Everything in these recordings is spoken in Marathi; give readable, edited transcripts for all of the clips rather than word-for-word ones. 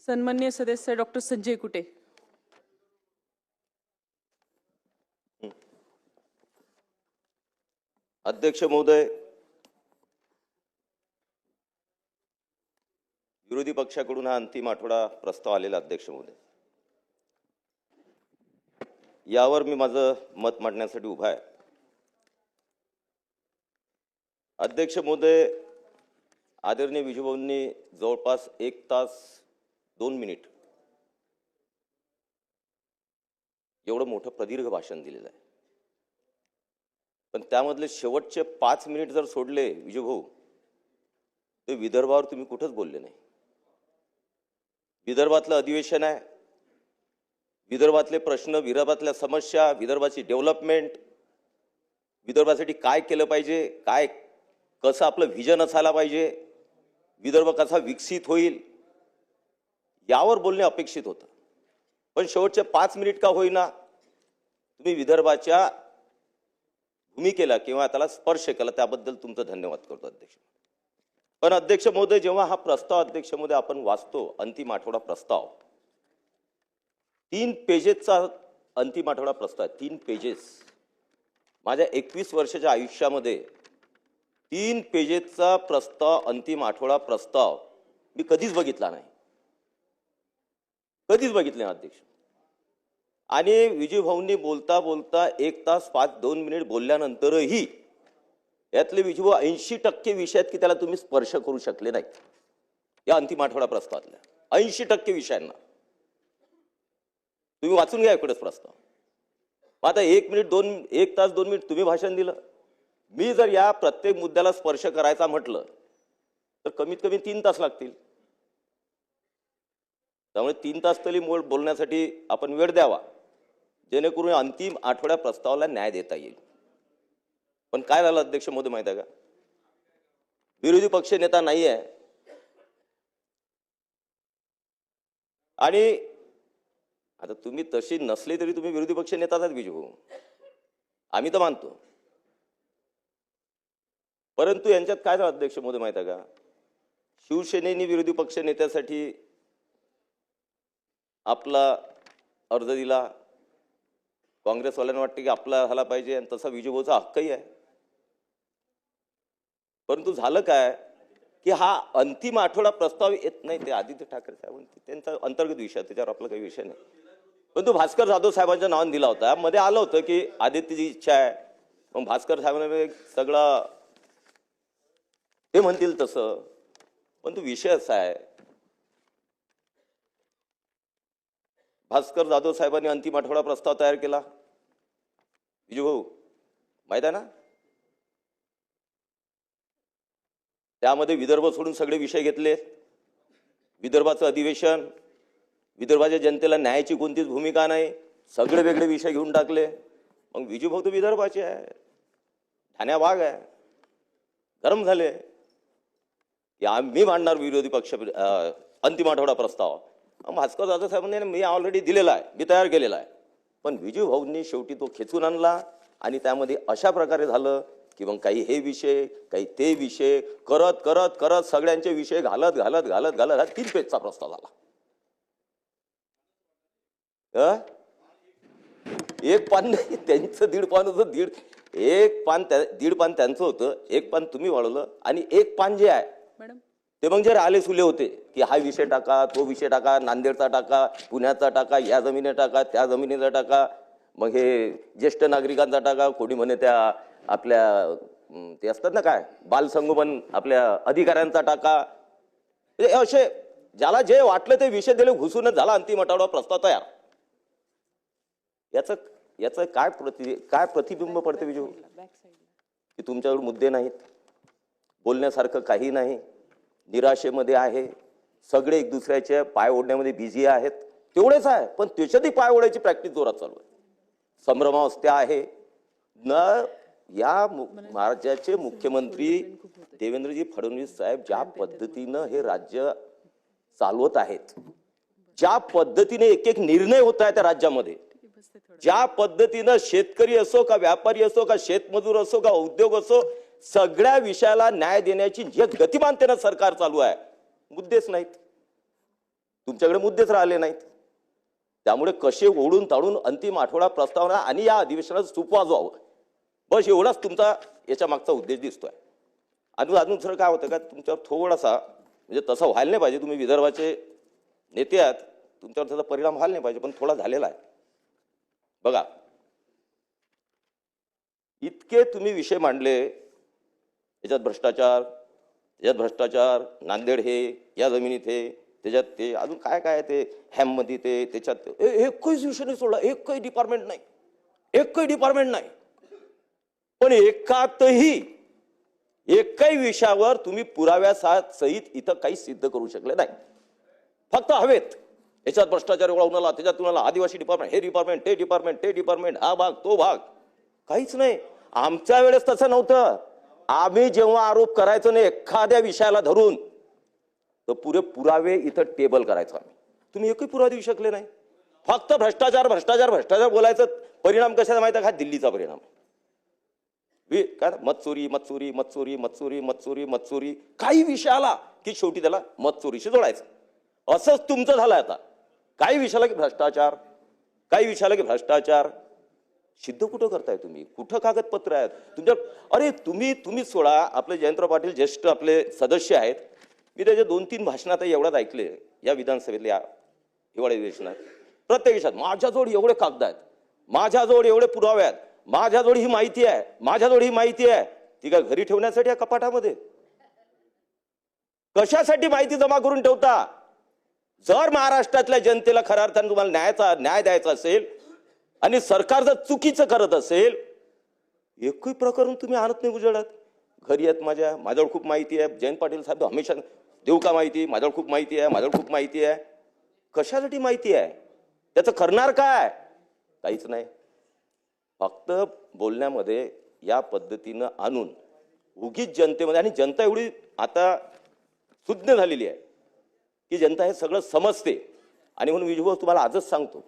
सन्माननीय सदस्य डॉक्टर संजय कुटे। अध्यक्ष महोदय, विरोधी पक्षाकडून हा अंतिम आठवडा प्रस्ताव आलेला अध्यक्ष महोदय, यावर मी माझं मत मांडण्यासाठी उभा आहे। अध्यक्ष महोदय, आदरणीय विजूभाऊंनी जवळपास 1 तास 2 मिनिट एवढं मोठं प्रदीर्घ भाषण दिलेलं आहे, पण त्यामधले शेवटचे 5 मिनिट जर सोडले विजूभाऊ, तर विदर्भावर तुम्ही कुठंच बोलले नाही। विदर्भातलं अधिवेशन आहे, विदर्भातले प्रश्न, विदर्भातल्या समस्या, विदर्भाची डेव्हलपमेंट, विदर्भासाठी काय केलं पाहिजे, काय कसं आपलं व्हिजन असायला पाहिजे, विदर्भ कसा विकसित होईल, यावर बोलणे अपेक्षित होतं। पण शेवटचे 5 मिनिट का होईना तुम्ही विदर्भाच्या भूमिकेला किंवा त्याला स्पर्श केला, त्याबद्दल तुमचं धन्यवाद करतो अध्यक्ष। पण अध्यक्ष महोदय, जेव्हा हा प्रस्ताव अध्यक्ष महोदय आपण वाचतो, अंतिम आठवडा प्रस्ताव, 3 पेजेसचा अंतिम आठवडा प्रस्ताव, 3 पेजेस। माझ्या 21 वर्षाच्या आयुष्यामध्ये 3 पेजेसचा प्रस्ताव, अंतिम आठवडा प्रस्ताव मी कधीच बघितला नाही, कधीच बघितले नाही अध्यक्ष। आणि विजूभाऊंनी बोलता बोलता 1 तास 2 मिनिट बोलल्यानंतरही यातले विजूभाऊ 80% विषय आहेत की त्याला तुम्ही स्पर्श करू शकले नाहीत या अंतिम आठवडा प्रस्तावातल्या 80% विषयांना। तुम्ही वाचून घ्या इकडेच प्रस्ताव। आता 1 तास 2 मिनिट तुम्ही भाषण दिलं, मी जर या प्रत्येक मुद्द्याला स्पर्श करायचा म्हटलं तर कमीत कमी 3 तास लागतील। त्यामुळे 3 तास तरी बोलण्यासाठी आपण वेळ द्यावा, जेणेकरून अंतिम आठवड्या प्रस्तावाला न्याय देता येईल। पण काय झालं अध्यक्ष महोदय माहिती आहे का, विरोधी पक्ष नेता नाही आहे, आणि आता तुम्ही तशी नसले तरी तुम्ही विरोधी पक्ष नेताच आहात विजू, आम्ही तर मानतो। परंतु यांच्यात काय झालं अध्यक्ष महोदय माहिती आहे का, शिवसेनेने विरोधी पक्ष नेत्यासाठी आपला अर्ज दिला, काँग्रेसवाल्यांना वाटते की आपला झाला पाहिजे, आणि तसा विजूभाऊचा हक्कही आहे। परंतु झालं काय की हा अंतिम आठवडा प्रस्ताव येत नाही, ते आदित्य ठाकरे साहेबांनी त्यांचा अंतर्गत विषय, त्याच्यावर आपला काही विषय नाही। परंतु भास्कर जाधव साहेबांच्या नावाने दिला होता, मध्ये आलं होतं की आदित्यची इच्छा आहे, मग भास्कर साहेबांना सगळं ते म्हणतील तसं। पण तो विषय असा आहे, भास्कर जाधव साहेबांनी अंतिम आठवडा प्रस्ताव तयार केला, विजूभाऊ माहित आहे ना, त्यामध्ये विदर्भ सोडून सगळे विषय घेतले, विदर्भाचं अधिवेशन, विदर्भाच्या जनतेला न्यायाची कोणतीच भूमिका नाही, सगळे वेगळे विषय घेऊन टाकले। मग विजूभाऊ तर विदर्भाचे आहे, ठाण्या भाग आहे, गरम झाले की आम्ही मांडणार विरोधी पक्ष अंतिम आठवडा प्रस्ताव। भास्कर जाधव साहेबांनी मी ऑलरेडी दिलेला आहे, मी तयार केलेला आहे, पण विजूभाऊंनी शेवटी तो खेचून आणला, आणि त्यामध्ये अशा प्रकारे झालं की मग काही हे विषय, काही ते विषय, करत करत करत सगळ्यांचे विषय घालत घालत घालत घालत हा 3 पेजचा प्रस्ताव झाला। एक पान नाही त्यांचं, 1.5 पान होतं, 1.5 पान त्यांचं होतं, 1 पान तुम्ही वाढवलं, आणि 1 पान जे आहे ते मग जे आले सुले होते की हा विषय टाका, तो विषय टाका, नांदेडचा टाका, पुण्याचा टाका, या जमिनी टाका, त्या जमिनीचा टाका, मग हे ज्येष्ठ नागरिकांचा टाका, कोणी म्हणे त्या आपल्या ते असतात ना काय बालसंगोपन आपल्या अधिकाऱ्यांचा टाका, असे ज्याला जे वाटलं ते विषय दिले घुसूनच झाला अंतिम आठवडा प्रस्ताव तयार। याचं काय प्रतिबिंब पडते विजू, की तुमच्याकडे मुद्दे नाहीत, बोलण्यासारखं काही नाही, निराशेमध्ये आहे, सगळे एक दुसऱ्याच्या पाय ओढण्यामध्ये बिझी आहेत, तेवढेच आहे। पण त्याच्यातही पाय ओढायची प्रॅक्टिस जोरात चालू आहे, संभ्रमावस्था आहे न। या राज्याचे मुख्यमंत्री देवेंद्रजी फडणवीस साहेब ज्या पद्धतीनं हे राज्य चालवत आहेत, ज्या पद्धतीने एक एक निर्णय होत आहे त्या राज्यामध्ये, ज्या पद्धतीनं शेतकरी असो का व्यापारी असो का शेतमजूर असो का उद्योग असो, सगळ्या विषयाला न्याय देण्याची जे गतिमानतेने सरकार चालू आहे, मुद्देच नाहीत। तुमच्याकडे मुद्देच राहिले नाहीत. त्यामुळे कसे ओढून ताडून अंतिम आठवडा प्रस्तावना आणि या अधिवेशनात सूप वाजवावं, बस एवढाच तुमचा याच्या मागचा उद्देश दिसतोय. अजून दुसरं काय होतं का तुमच्यावर थोडासा म्हणजे तसं व्हायला नाही पाहिजे, तुम्ही विदर्भाचे नेते आहात, तुमच्यावर त्याचा परिणाम व्हायला नाही पाहिजे, पण थोडा झालेला आहे. बघा, इतके तुम्ही विषय मांडले, याच्यात भ्रष्टाचार, नांदेड हे, या जमिनीत हे, त्याच्यात ते, अजून काय काय ते हॅममध्ये ते, त्याच्यात एकही विषय नाही सोडला, एकही डिपार्टमेंट नाही. पण एकही विषयावर तुम्ही पुराव्यासहित इथं काही सिद्ध करू शकले नाही. फक्त हवेत याच्यात भ्रष्टाचार एवढा उन्हाला, त्याच्यात तुम्हाला आदिवासी डिपार्टमेंट, हे डिपार्टमेंट, ते डिपार्टमेंट, हा भाग, तो भाग, काहीच नाही. आमच्या वेळेस तसं नव्हतं. आम्ही जेव्हा आरोप करायचो नाही एखाद्या विषयाला धरून, तर पुरे पुरावे इथं टेबल करायचो आम्ही. तुम्ही एकही पुरावा देऊ शकले नाही. फक्त भ्रष्टाचार बोलायचं. परिणाम कशाचा माहिती आहे का? दिल्लीचा परिणाम. काय मत्सुरी, काही विषयाला की शेवटी त्याला मत्सुरीशी जोडायचं. असंच तुमचं झालंय आता. काही विषयाला की भ्रष्टाचार, सिद्ध कुठं करताय तुम्ही? कुठं कागदपत्र आहेत तुमच्या? अरे तुम्ही सोडा, आपले जयंतराव पाटील ज्येष्ठ आपले सदस्य आहेत, मी त्याच्या 2-3 भाषणात एवढ्यात ऐकले या विधानसभेतल्या हिवाळी अधिवेशनात. प्रत्येक विषयात माझ्याजवळ एवढे कागद आहेत, माझ्याजवळ एवढे पुरावे आहेत, माझ्याजवळ ही माहिती आहे. ती काय घरी ठेवण्यासाठी या कपाटामध्ये? कशासाठी माहिती जमा करून ठेवता? जर महाराष्ट्रातल्या जनतेला खऱ्या अर्थाने तुम्हाला न्याय द्यायचा असेल आणि सरकार जर चुकीचं करत असेल, एकही प्रकरण तुम्ही आणत नाही उजेडात. घरी आहेत माझ्याजवळ खूप माहिती आहे. जयंत पाटील साहेब हमेशा देऊ का माहिती? माझ्याजवळ खूप माहिती आहे. कशासाठी माहिती आहे? त्याचं करणार काय? काहीच नाही. फक्त बोलण्यामध्ये या पद्धतीनं आणून उगीच जनतेमध्ये, आणि जनता एवढी आता सुज्ञ झालेली आहे की जनता हे सगळं समजते. आणि म्हणून विजूभाऊ तुम्हाला आजच सांगतो,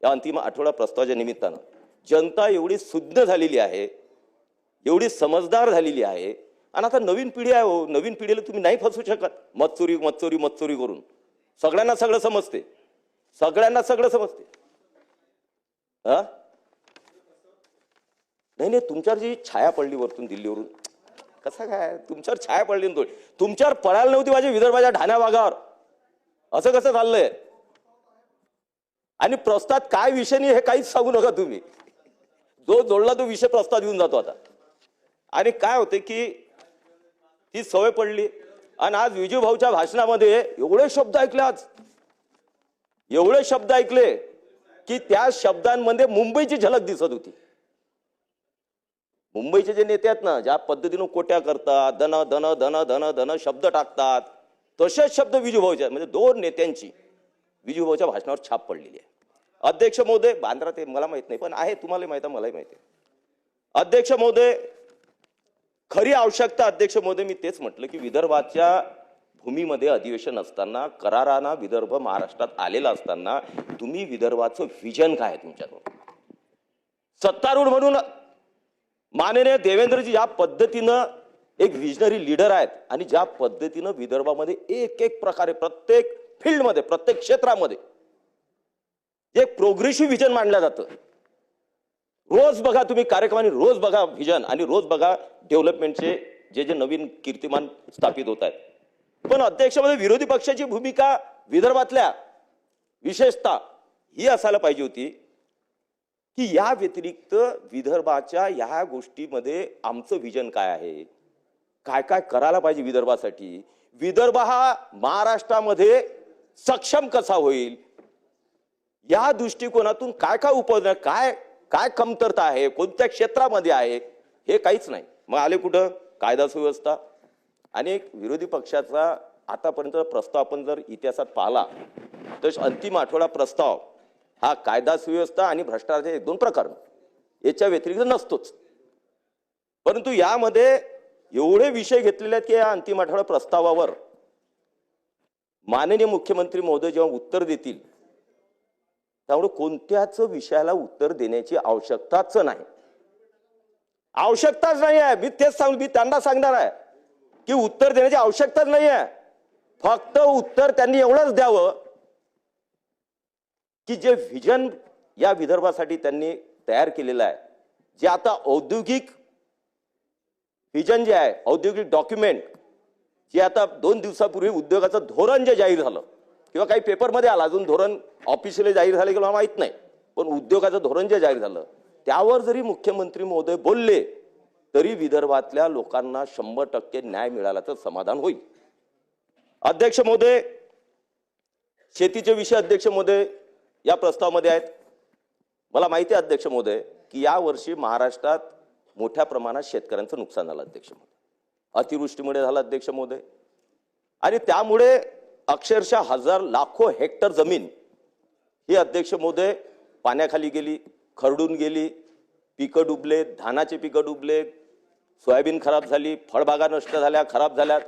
या अंतिम आठवडा प्रस्तावाच्या निमित्तानं जनता एवढी सुज्ञ झालेली आहे, एवढी समजदार झालेली आहे. आणि आता नवीन पिढी आहे हो, नवीन पिढीला तुम्ही नाही फसवू शकत. मत्सुरी करून सगळ्यांना सगळं समजते. हा नाही, तुमच्यावर जी छाया पडली वरतून दिल्लीवरून, कसं काय तुमच्यावर छाया पडली? तुमच्यावर पडायला नव्हती माझ्या विदर्भाच्या ढाण्या भागावर. असं कसं चाललंय? आणि प्रस्तावात काय विषय नाही हे काहीच सांगू नका तुम्ही. जो जोडला तो विषय प्रस्ताव घेऊन जातो आता. आणि काय होते की ती सवय पडली. आणि आज विजूभाऊच्या भाषणामध्ये एवढे शब्द ऐकले की त्या शब्दांमध्ये मुंबईची झलक दिसत होती. मुंबईचे जे नेते आहेत ना, ज्या पद्धतीनं कोट्या करतात, धन शब्द टाकतात, तसेच शब्द विजूभाऊच्या, म्हणजे 2 नेत्यांची विजूभाऊच्या भाषणावर छाप पडलेली आहे. अध्यक्ष महोदय, बांद्रा ते मला माहित नाही, पण आहे, तुम्हाला माहित आहे, मलाही माहिती आहे. अध्यक्ष महोदय, खरी आवश्यकता, अध्यक्ष महोदय, मी तेच म्हटलं की विदर्भाच्या भूमीमध्ये अधिवेशन असताना, कराराना विदर्भ महाराष्ट्रात आलेला असताना, तुम्ही विदर्भाचं विजन काय आहे तुमच्याकडून? सत्तारूढ म्हणून माननीय देवेंद्रजी ज्या पद्धतीनं एक विजनरी लीडर आहेत आणि ज्या पद्धतीनं विदर्भामध्ये एक प्रकारे प्रत्येक फील्डमध्ये, प्रत्येक क्षेत्रामध्ये एक प्रोग्रेसिव्ह विजन मांडलं जातं. रोज बघा तुम्ही कार्यक्रमाने, रोज बघा विजन आणि रोज बघा डेव्हलपमेंटचे जे नवीन कीर्तिमान स्थापित होत आहेत. पण अध्यक्षामध्ये विरोधी पक्षाची भूमिका विदर्भातल्या विशेषतः ही असायला पाहिजे होती की या व्यतिरिक्त विदर्भाच्या ह्या गोष्टीमध्ये आमचं विजन काय आहे, काय काय करायला पाहिजे विदर्भासाठी, विदर्भ हा महाराष्ट्रामध्ये सक्षम कसा होईल, या दृष्टिकोनातून काय काय उपाय, काय कमतरता आहे, कोणत्या क्षेत्रामध्ये आहे, हे काहीच नाही. मग आले कुठं? कायदा सुव्यवस्था. आणि विरोधी पक्षाचा आतापर्यंत प्रस्ताव आपण जर इतिहासात पाहिला तर अंतिम आठवडा प्रस्ताव हा कायदा सुव्यवस्था आणि भ्रष्टाचाराचे 1-2 प्रकरण याच्या व्यतिरिक्त नसतोच. परंतु यामध्ये एवढे विषय घेतलेले आहेत की या अंतिम आठवडा प्रस्तावावर माननीय मुख्यमंत्री महोदय जेव्हा उत्तर देतील, त्यामुळे कोणत्याच विषयाला उत्तर देण्याची आवश्यकताच नाही आहे. मी तेच मी त्यांना सांगणार आहे की उत्तर देण्याची आवश्यकताच नाही आहे. फक्त उत्तर त्यांनी एवढंच द्यावं की जे व्हिजन या विदर्भासाठी त्यांनी तयार केलेलं आहे, जे आता औद्योगिक व्हिजन जे आहे, औद्योगिक डॉक्युमेंट जे आता 2 दिवसापूर्वी उद्योगाचं धोरण जे जाहीर झालं किंवा काही पेपरमध्ये आलं, अजून धोरण ऑफिशियली जाहीर झालं की मला माहित नाही, पण उद्योगाचं धोरण जे जाहीर झालं त्यावर जरी मुख्यमंत्री महोदय बोलले तरी विदर्भातल्या लोकांना 100% न्याय मिळाल्याचं समाधान होईल. अध्यक्ष महोदय, शेतीचे विषय अध्यक्ष महोदय या प्रस्तावामध्ये आहेत. मला माहिती आहे अध्यक्ष महोदय की या वर्षी महाराष्ट्रात मोठ्या प्रमाणात शेतकऱ्यांचं नुकसान झालं अध्यक्ष महोदय, अतिवृष्टीमुळे झालं अध्यक्ष महोदय, आणि त्यामुळे अक्षरशः हजार लाखो हेक्टर जमीन ही अध्यक्ष महोदय पाण्याखाली गेली, खरडून गेली, पिकं डुबले, धानाचे पिकं डुबले, सोयाबीन खराब झाली, फळबागा नष्ट झाल्या, खराब झाल्या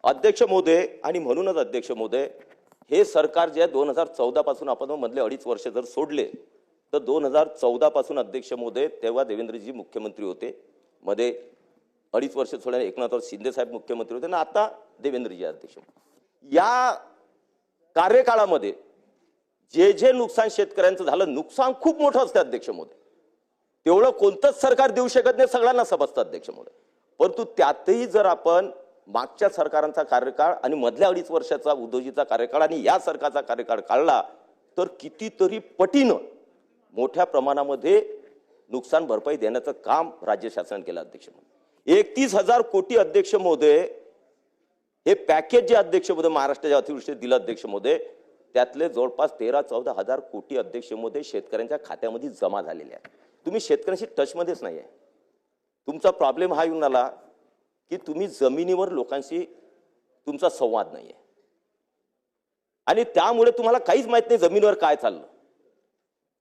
अध्यक्ष महोदय. आणि म्हणूनच अध्यक्ष महोदय हे सरकार जे 2014 पासून आपण मधले 2.5 वर्ष जर सोडले तर 2014 पासून अध्यक्ष महोदय तेव्हा देवेंद्रजी मुख्यमंत्री होते, मध्ये 2.5 वर्ष सोडल्याने एकनाथ शिंदे साहेब मुख्यमंत्री होते ना, आता देवेंद्रजी अध्यक्ष. या कार्यकाळामध्ये जे जे नुकसान शेतकऱ्यांचं झालं, नुकसान खूप मोठं असतं अध्यक्ष महोदय, तेवढं कोणतंच सरकार देऊ शकत नाही, सगळ्यांना समजतं अध्यक्ष महोदय. परंतु त्यातही जर आपण मागच्या सरकारांचा कार्यकाळ आणि मधल्या 2.5 वर्षाचा उद्धवजीचा कार्यकाळ आणि या सरकारचा कार्यकाळ काढला तर कितीतरी पटीनं मोठ्या प्रमाणामध्ये नुकसान भरपाई देण्याचं काम राज्य शासनाने केलं अध्यक्ष महोदय. 31,000 कोटी अध्यक्ष महोदय हे पॅकेज जे अध्यक्ष महोदय महाराष्ट्राच्या अतिवृष्टीत दिलं अध्यक्ष महोदय, त्यातले जवळपास 13-14 हजार कोटी अध्यक्ष महोदय शेतकऱ्यांच्या खात्यामध्ये जमा झालेले आहेत. तुम्ही शेतकऱ्यांशी टचमध्येच नाही आहे. तुमचा प्रॉब्लेम हा येऊन आला की तुम्ही जमिनीवर लोकांशी तुमचा संवाद नाही आहे आणि त्यामुळे तुम्हाला काहीच माहित नाही जमिनीवर काय चाललं,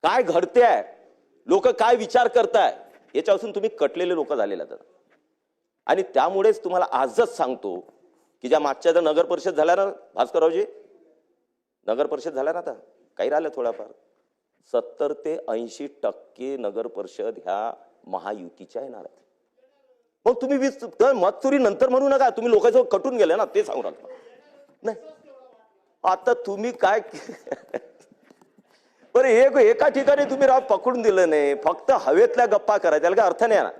काय घडते आहे, लोक काय विचार करताय, याच्यापासून तुम्ही कटलेले लोक झालेले आहेत. आणि त्यामुळेच तुम्हाला आजच सांगतो की ज्या मागच्या ज्या नगर परिषद झाल्या ना भास्कररावजी, नगर परिषद झाल्या ना, आता काही राहिलं थोडाफार, 70 ते 80% नगर परिषद ह्या महायुतीच्या येणार आहेत. मग तुम्ही मतचोरी नंतर म्हणू नका, तुम्ही लोकांसोबत कटून गेले ना, ते सांगू नका. नाही आता तुम्ही काय बरं एका ठिकाणी तुम्ही राव पकडून दिलं नाही, फक्त हवेतल्या गप्पा करायच्या, त्याला काय अर्थ नाही ना.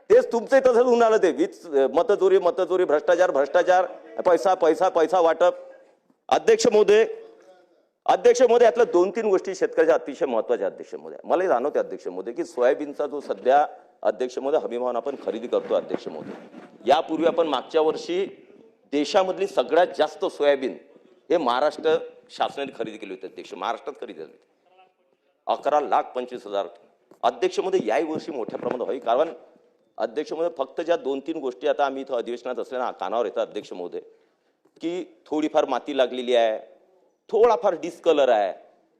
तेच तुमचं तसंच होऊन आलं, ते वीज मतचोरी मतचोरी, भ्रष्टाचार भ्रष्टाचार, पैसा पैसा पैसा वाटप. अध्यक्ष महोदय यातल्या 2-3 गोष्टी शेतकऱ्याच्या अतिशय महत्वाच्या अध्यक्ष महोदय. मलाही जाणवते अध्यक्ष महोदय की सोयाबीनचा जो सध्या अध्यक्ष महोदय हमीभावानं आपण खरेदी करतो अध्यक्ष महोदय, यापूर्वी आपण मागच्या वर्षी देशामधली सगळ्यात जास्त सोयाबीन हे महाराष्ट्र शासनाने खरेदी केली होती अध्यक्ष, महाराष्ट्रात खरेदी झाली 11,25,000 अध्यक्ष महोदय. याही वर्षी मोठ्या प्रमाणात होईल, कारण अध्यक्ष महोदय फक्त ज्या 2-3 गोष्टी आता आम्ही इथं अधिवेशनात असल्यानं कानावर येतात अध्यक्ष महोदय, की थोडीफार माती लागलेली आहे, थोडाफार डिस्कलर आहे,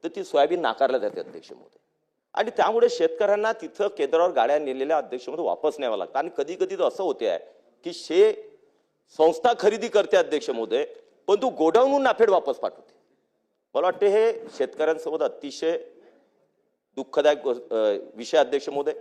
तर ती सोयाबीन नाकारल्या जाते अध्यक्ष महोदय. आणि त्यामुळे शेतकऱ्यांना तिथं केंद्रावर गाड्या नेलेल्या अध्यक्ष महोदय वापस न्यावं लागतं. आणि कधी कधी तर असं होते आहे की संस्था खरेदी करते अध्यक्ष महोदय, पण तू गोडाऊनहून नाफेड वापस पाठवते. मला वाटते हे शेतकऱ्यांसोबत अतिशय दुःखदायक विषय अध्यक्ष महोदय.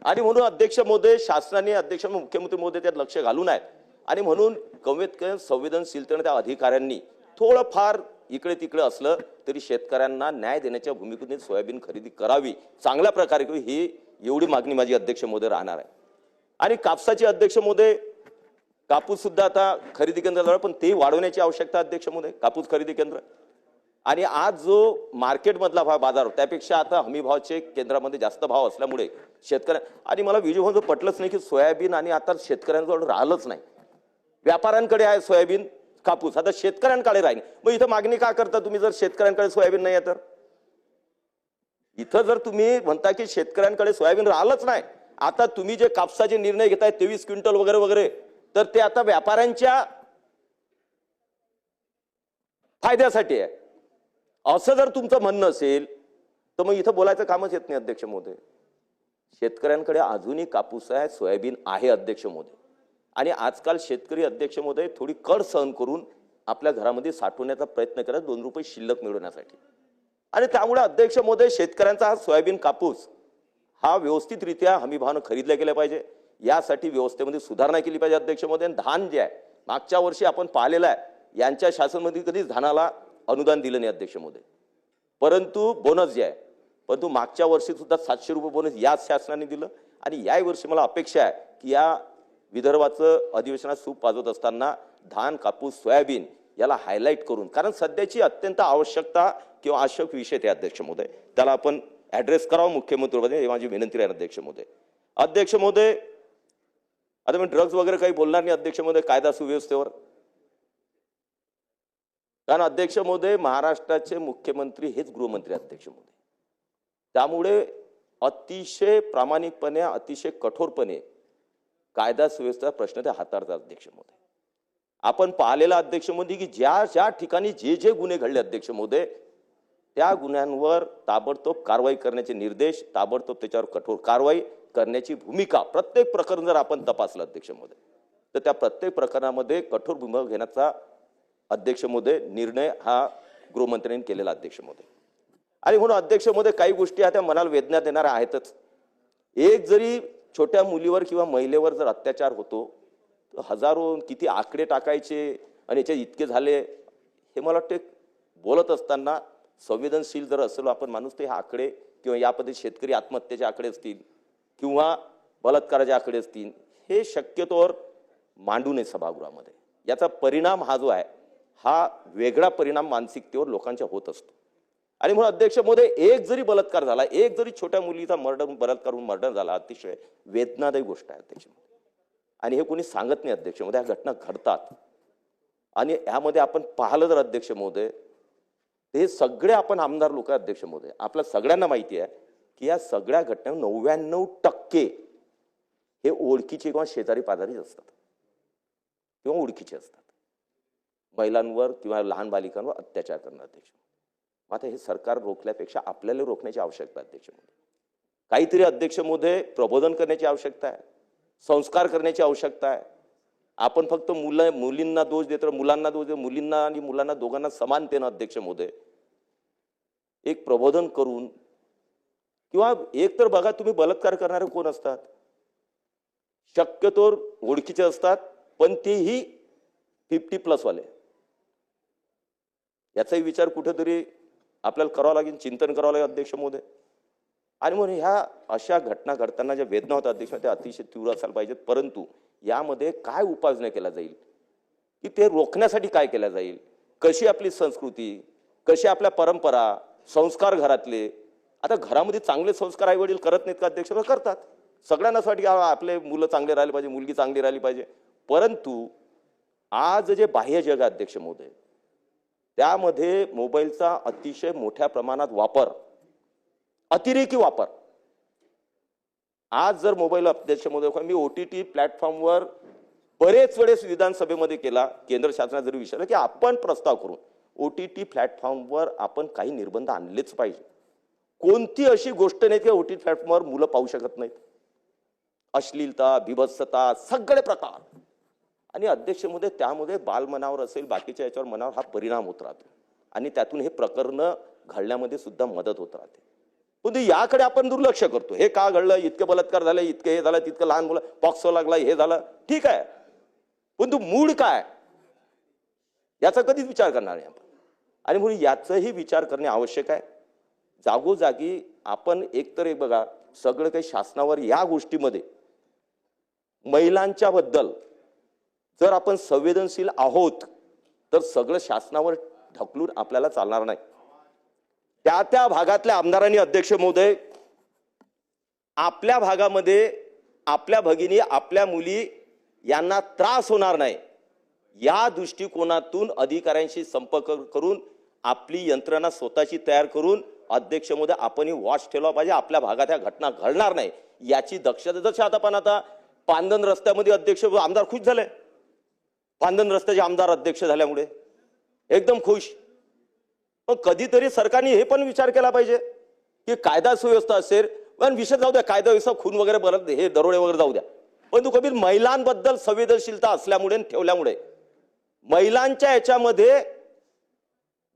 आणि म्हणून अध्यक्ष महोदय शासनाने अध्यक्ष मुख्यमंत्री महोदय त्यात लक्ष घालून आहेत, आणि म्हणून कमीत कमी संवेदनशीलतेने त्या अधिकाऱ्यांनी थोडंफार इकडे तिकडे असलं तरी शेतकऱ्यांना न्याय देण्याच्या भूमिकेने सोयाबीन खरेदी करावी, चांगल्या प्रकारे करावी, ही एवढी मागणी माझी अध्यक्ष महोदय राहणार आहे. आणि कापसाची अध्यक्ष महोदय, कापूस सुद्धा आता खरेदी केंद्राजवळ, पण ते वाढवण्याची आवश्यकता अध्यक्ष महोदय, कापूस खरेदी केंद्र. आणि आज जो मार्केटमधला भाव बाजार त्यापेक्षा आता हमी भावाचे केंद्रामध्ये जास्त भाव असल्यामुळे शेतकऱ्या, आणि मला विजय पटलंच नाही की सोयाबीन आणि आता शेतकऱ्यांजवळ राहिलंच नाही, व्यापाऱ्यांकडे आहे सोयाबीन कापूस, आता शेतकऱ्यांकडे राहील. मग इथं मागणी का करता तुम्ही जर शेतकऱ्यांकडे सोयाबीन नाही आहे तर? इथं जर तुम्ही म्हणता की शेतकऱ्यांकडे सोयाबीन राहिलंच नाही, आता तुम्ही जे कापसाचे निर्णय घेताय 23 क्विंटल वगैरे वगैरे, तर ते आता व्यापाऱ्यांच्या फायद्यासाठी आहे, असं जर तुमचं म्हणणं असेल तर मग इथं बोलायचं कामच येत नाही अध्यक्ष महोदय. शेतकऱ्यांकडे अजूनही कापूस आहे, सोयाबीन आहे अध्यक्ष महोदय. आणि आजकाल शेतकरी अध्यक्ष महोदय थोडी कड सहन करून आपल्या घरामध्ये साठवण्याचा प्रयत्न करतात 2 रुपये शिल्लक मिळवण्यासाठी. आणि त्यामुळे अध्यक्ष महोदय शेतकऱ्यांचा हा सोयाबीन कापूस हा व्यवस्थितरित्या हमीभावानं खरीदला गेला पाहिजे, यासाठी व्यवस्थेमध्ये सुधारणा केली पाहिजे अध्यक्ष महोदय. धान जे आहे मागच्या वर्षी आपण पाहिलेलं आहे, यांच्या शासनामध्ये कधीच धानाला अनुदान दिलं नाही अध्यक्ष महोदय, परंतु बोनस जे आहे, परंतु मागच्या वर्षी सुद्धा 700 रुपये बोनस याच शासनाने दिलं आणि याही वर्षी मला अपेक्षा आहे की या विदर्भाचं अधिवेशनात सूप पाजवत असताना धान, कापूस, सोयाबीन याला हायलाईट करून, कारण सध्याची अत्यंत आवश्यकता किंवा आवश्यक विषय ते अध्यक्ष महोदय, त्याला आपण ऍड्रेस करावं मुख्यमंत्री, ही माझी विनंती आहे अध्यक्ष महोदय. अध्यक्ष महोदय, आता मी ड्रग्ज वगैरे काही बोलणार नाही अध्यक्ष महोदय, कायदा सुव्यवस्थेवर. कारण अध्यक्ष महोदय महाराष्ट्राचे मुख्यमंत्री हेच गृहमंत्री अध्यक्ष महोदय, त्यामुळे अतिशय प्रामाणिकपणे, अतिशय कठोरपणे कायदा सुव्यवस्थेचा प्रश्न ते हाताळतात अध्यक्ष महोदय. आपण पाहिलेला अध्यक्ष महोदय की ज्या ज्या ठिकाणी जे जे गुन्हे घडले अध्यक्ष महोदय, त्या गुन्ह्यांवर ताबडतोब कारवाई करण्याचे निर्देश, ताबडतोब त्याच्यावर कठोर कारवाई करण्याची भूमिका, प्रत्येक प्रकरण जर आपण तपासलं अध्यक्ष महोदय तर त्या प्रत्येक प्रकरणामध्ये कठोर भूमिका घेण्याचा अध्यक्ष महोदय निर्णय हा गृहमंत्र्यांनी केलेला अध्यक्ष महोदय. आणि म्हणून अध्यक्ष महोदय काही गोष्टी त्या मनाला वेदना देणाऱ्या आहेतच. एक जरी छोट्या मुलीवर किंवा महिलेवर जर अत्याचार होतो, हजारो किती आकडे टाकायचे आणि याचे इतके झाले, हे मला वाटते बोलत असताना संवेदनशील जर असलो आपण माणूस, ते हे आकडे किंवा या पद्धती शेतकरी आत्महत्येचे आकडे असतील किंवा बलात्काराचे आकडे असतील, हे शक्यतोवर मांडू नये सभागृहामध्ये. याचा परिणाम हा जो आहे हा वेगळा परिणाम मानसिकतेवर लोकांच्या होत असतो. आणि म्हणून अध्यक्ष महोदय, एक जरी बलात्कार झाला, एक जरी छोट्या मुलीचा बलात्कार होऊन मर्डर झाला, अतिशय वेदनादायी गोष्ट आहे अध्यक्ष महोदय. आणि हे कोणी सांगत नाही अध्यक्ष महोदय, ह्या घटना घडतात. आणि यामध्ये आपण पाहिलं जर अध्यक्ष महोदय, हे सगळे आपण आमदार लोक अध्यक्ष महोदय, आपल्या सगळ्यांना माहिती आहे की या सगळ्या घटना 99% हे ओळखीचे किंवा शेजारी पाजारीच असतात किंवा ओळखीचे असतात. महिलांवर किंवा लहान बालिकांवर अत्याचार करणं अध्यक्ष. आता हे सरकार रोखल्यापेक्षा आपल्याला रोखण्याची आवश्यकता आहे अध्यक्ष महोदय. काहीतरी अध्यक्ष महोदय प्रबोधन करण्याची आवश्यकता आहे, संस्कार करण्याची आवश्यकता आहे. आपण फक्त मुलींना दोष देतो, मुलांना दोष देतो, मुलींना आणि मुलांना दोघांना समानतेनं अध्यक्ष महोदय एक प्रबोधन करून, किंवा एक तर बघा तुम्ही बलात्कार करणारे कोण असतात, शक्यतोवर ओळखीचे असतात, पण तेही 50+ वाले. याचाही विचार कुठेतरी आपल्याला करावा लागेल, चिंतन करावं लागेल अध्यक्ष महोदय. आणि म्हणून ह्या अशा घटना घडताना ज्या वेदना होतात अध्यक्ष, त्या अतिशय तीव्र असायला पाहिजेत. परंतु यामध्ये काय उपाययोजना केला जाईल, की ते रोखण्यासाठी काय केलं जाईल, कशी आपली संस्कृती, कशी आपल्या परंपरा, संस्कार घरातले. आता घरामध्ये चांगले संस्कार आई वडील करत नाहीत का अध्यक्ष? करतात. सगळ्यांनाच वाटते आपले मुलं चांगले राहिले पाहिजे, मुलगी चांगली राहिली पाहिजे. परंतु आज जे बाह्य जग अध्यक्ष महोदय, त्यामध्ये मोबाईलचा अतिशय मोठ्या प्रमाणात वापर, अतिरेकी वापर. आज जर मोबाईल अध्यक्ष महोदय, मी OTT प्लॅटफॉर्मवर बरेच वेळेस विधानसभेमध्ये केला, केंद्र शासनाने जरी विचारलं की आपण प्रस्ताव करून OTT प्लॅटफॉर्मवर आपण काही निर्बंध आणलेच पाहिजे. कोणती अशी गोष्ट नाही की OTT प्लॅटफॉर्मवर मुलं पाहू शकत नाहीत. अश्लीलता, बिभत्सता, सगळे प्रकार. आणि अध्यक्ष महोदय, त्यामध्ये बालमनावर असेल, बाकीच्या याच्यावर मनावर हा परिणाम होत राहतो आणि त्यातून हे प्रकरण घडण्यामध्ये सुद्धा मदत होत राहते. पण याकडे आपण दुर्लक्ष करतो. हे का घडलं, इतके बलात्कार झाले, इतके हे झालं, तितकं लहान मुलं पॉक्सो लागला, हे झालं, ठीक आहे, पण मूळ काय याचा कधीच विचार करणार नाही आपण. आणि म्हणून याचाही विचार करणे आवश्यक आहे. जागोजागी आपण एकतर एक बघा, सगळं काही शासनावर या गोष्टीमध्ये महिलांच्या बद्दल जर आपण संवेदनशील आहोत तर सगळं शासनावर ढकलून आपल्याला चालणार नाही. त्या त्या भागातल्या आमदारांनी अध्यक्ष महोदय आपल्या भागामध्ये आपल्या भगिनी, आपल्या मुली यांना त्रास होणार नाही या दृष्टिकोनातून अधिकाऱ्यांशी संपर्क करून आपली यंत्रणा स्वतःची तयार करून अध्यक्ष महोदय आपणही वॉच ठेवला पाहिजे. आपल्या भागात या घटना घडणार नाही याची दक्षता. जसं आता पण आता पांदन रस्त्यामध्ये अध्यक्ष आमदार खुश झाले, पांदन रस्त्याचे आमदार अध्यक्ष झाल्यामुळे एकदम खुश. पण कधीतरी सरकारने हे पण विचार केला पाहिजे की कायदा सुव्यवस्था असेल, पण विषय जाऊ द्या, कायदा व्यवस्था खून वगैरे बरं, हे दरोडे वगैरे जाऊ द्या, पण कबीर महिलांबद्दल संवेदनशीलता असल्यामुळे ठेवल्यामुळे महिलांच्या याच्यामध्ये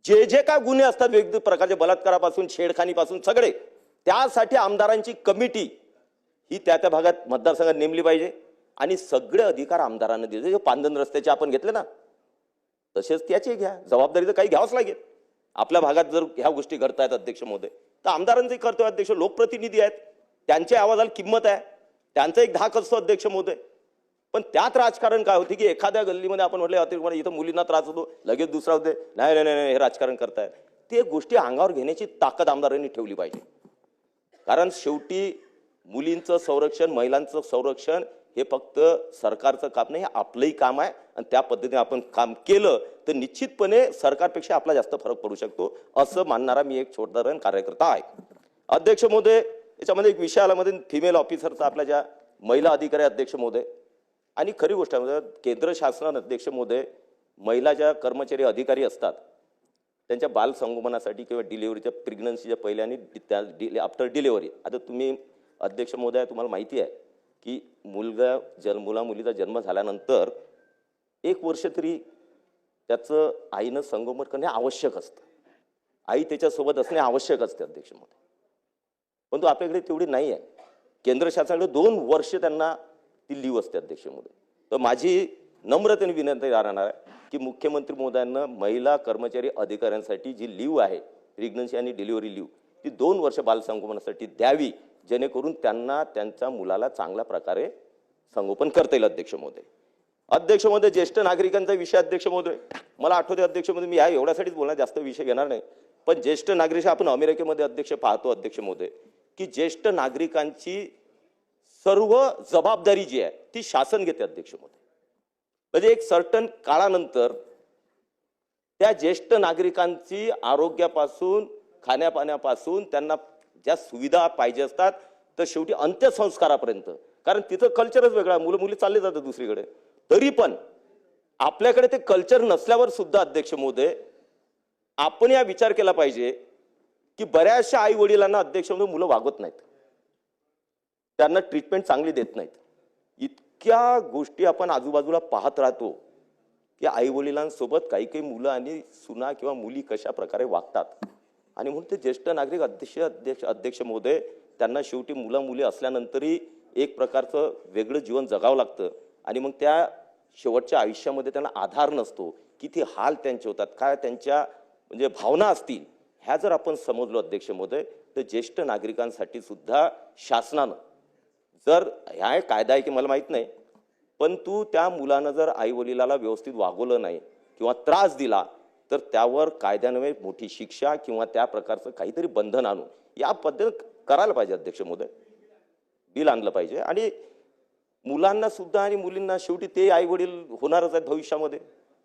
जे जे काय गुन्हे असतात वेगवेगळ्या प्रकारचे, बलात्कारापासून छेडखानीपासून सगळे, त्यासाठी आमदारांची कमिटी ही त्या त्या भागात मतदारसंघात नेमली पाहिजे आणि सगळे अधिकार आमदारांना दिले. जे पांदन रस्त्याचे आपण घेतले ना, तसेच त्याचे घ्या, जबाबदारी तर काही घ्यावंच लागेल. आपल्या भागात जर ह्या गोष्टी घडतायत अध्यक्ष महोदय, तर आमदारांचंही कर्तव्य अध्यक्ष, लोकप्रतिनिधी आहेत, त्यांच्या आवाजाला किंमत आहे, त्यांचा एक धाक असतो अध्यक्ष महोदय. पण त्यात राजकारण काय होते की एखाद्या गल्लीमध्ये आपण म्हटलं अतिरिक्त इथं मुलींना त्रास होतो, लगेच दुसरा होते, नाही नाही नाही हे राजकारण करतायत. ते गोष्टी अंगावर घेण्याची ताकद आमदारांनी ठेवली पाहिजे. कारण शेवटी मुलींचं संरक्षण, महिलांचं संरक्षण हे फक्त सरकारचं काम नाही, हे आपलंही काम आहे. आणि त्या पद्धतीने आपण काम केलं तर निश्चितपणे सरकारपेक्षा आपला जास्त फरक पडू शकतो, असं मानणारा मी एक छोटारण कार्यकर्ता आहे. अध्यक्ष महोदय, याच्यामध्ये एक विषय आला मध्ये फिमेल ऑफिसरचा, आपल्या ज्या महिला अधिकारी अध्यक्ष महोदय, आणि खरी गोष्ट आहे केंद्र शासनानं अध्यक्ष महोदय महिला ज्या कर्मचारी अधिकारी असतात त्यांच्या बाल संगोपनासाठी किंवा डिलिव्हरीच्या प्रेग्नन्सीच्या पहिल्या आणि आफ्टर डिलिव्हरी, आता तुम्ही अध्यक्ष महोदय तुम्हाला माहिती आहे की मुलीचा जन्म झाल्यानंतर 1 वर्ष तरी त्याचं आईनं संगोपन करणे आवश्यक असतं, आई त्याच्यासोबत असणे आवश्यक असते अध्यक्ष महोदय. परंतु आपल्याकडे तेवढी नाही आहे. केंद्र शासनाकडे 2 वर्ष त्यांना ती लीव असते अध्यक्ष महोदय. तर माझी नम्रतेने विनंती राहणार आहे की मुख्यमंत्री महोदयांना महिला कर्मचारी अधिकाऱ्यांसाठी जी लीव आहे, प्रेग्नन्सी आणि डिलिव्हरी लीव, ती 2 वर्ष बालसंगोपनासाठी द्यावी, जेणेकरून त्यांना त्यांच्या मुलाला चांगल्या प्रकारे संगोपन करता येईल अध्यक्ष महोदय. अध्यक्ष महोदय, ज्येष्ठ नागरिकांचा विषय अध्यक्ष महोदय, मला आठवते अध्यक्ष महोदय, मी एवढ्यासाठीच बोलणार, जास्त विषय घेणार नाही, पण ज्येष्ठ नागरिक आपण अमेरिकेमध्ये अध्यक्ष पाहतो अध्यक्ष महोदय की ज्येष्ठ नागरिकांची सर्व जबाबदारी जी आहे ती शासन घेते अध्यक्ष महोदय. म्हणजे एक सर्टन काळानंतर त्या ज्येष्ठ नागरिकांची आरोग्यापासून खाण्यापाण्यापासून त्यांना ज्या सुविधा पाहिजे असतात तर शेवटी अंत्यसंस्कारापर्यंत, कारण तिथं कल्चरच वेगळा, मुलं मुली चालले जातात दुसरीकडे, तरी पण आपल्याकडे ते कल्चर नसल्यावर सुद्धा अध्यक्ष महोदय आपण या विचार केला पाहिजे की बऱ्याचशा आई वडिलांना अध्यक्ष महोदय मुलं वागवत नाहीत, त्यांना ट्रीटमेंट चांगली देत नाहीत. इतक्या गोष्टी आपण आजूबाजूला पाहत राहतो की आई वडिलांसोबत काही काही मुलं आणि सुना किंवा मुली कशा प्रकारे वागतात. आणि म्हणून ते ज्येष्ठ नागरिक अध्यक्ष महोदय त्यांना शेवटी मुला मुली असल्यानंतरही एक प्रकारचं वेगळं जीवन जगावं लागतं. आणि मग त्या शेवटच्या आयुष्यामध्ये त्यांना आधार नसतो, किती हाल त्यांचे होतात, काय त्यांच्या म्हणजे भावना असतील, ह्या जर आपण समजलो अध्यक्ष महोदय तर ज्येष्ठ नागरिकांसाठी सुद्धा शासनानं जर ह्या कायदा आहे की मला माहित नाही, पण तू त्या मुलानं जर आई वडिलाला व्यवस्थित वागवलं नाही किंवा त्रास दिला तर त्यावर कायद्यान्वये मोठी शिक्षा किंवा त्या प्रकारचं काहीतरी बंधन आणून या पद्धतीने करायला पाहिजे अध्यक्ष महोदय, बिल आणलं पाहिजे. आणि मुलांना सुद्धा आणि मुलींना शेवटी ते आई वडील होणारच आहेत भविष्यामध्ये.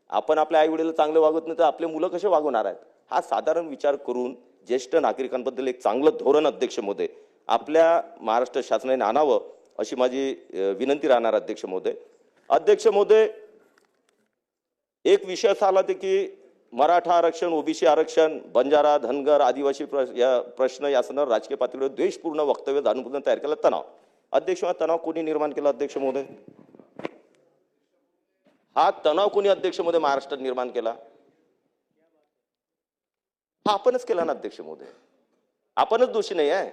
आपण आपल्या आई वडील चांगले वागत नाही तर आपले मुलं कसे वागवणार आहेत, हा साधारण विचार करून ज्येष्ठ नागरिकांबद्दल एक चांगलं धोरण अध्यक्ष महोदय आपल्या महाराष्ट्र शासनाने आणावं अशी माझी विनंती राहणार अध्यक्ष महोदय. अध्यक्ष महोदय, एक विषय असा आला होता की मराठा आरक्षण, ओबीसी आरक्षण, बंजारा, धनगर, आदिवासी प्रश्न या संदर्भात राजकीय पातळीवर द्वेषपूर्ण वक्तव्य जाणून तयार केला तणाव. अध्यक्ष, तणाव कोणी निर्माण केला अध्यक्ष महोदय? हा तणाव कोणी अध्यक्ष महोदय महाराष्ट्रात निर्माण केला? हा आपणच केला ना अध्यक्ष महोदय, आपणच दोषी नाही आहे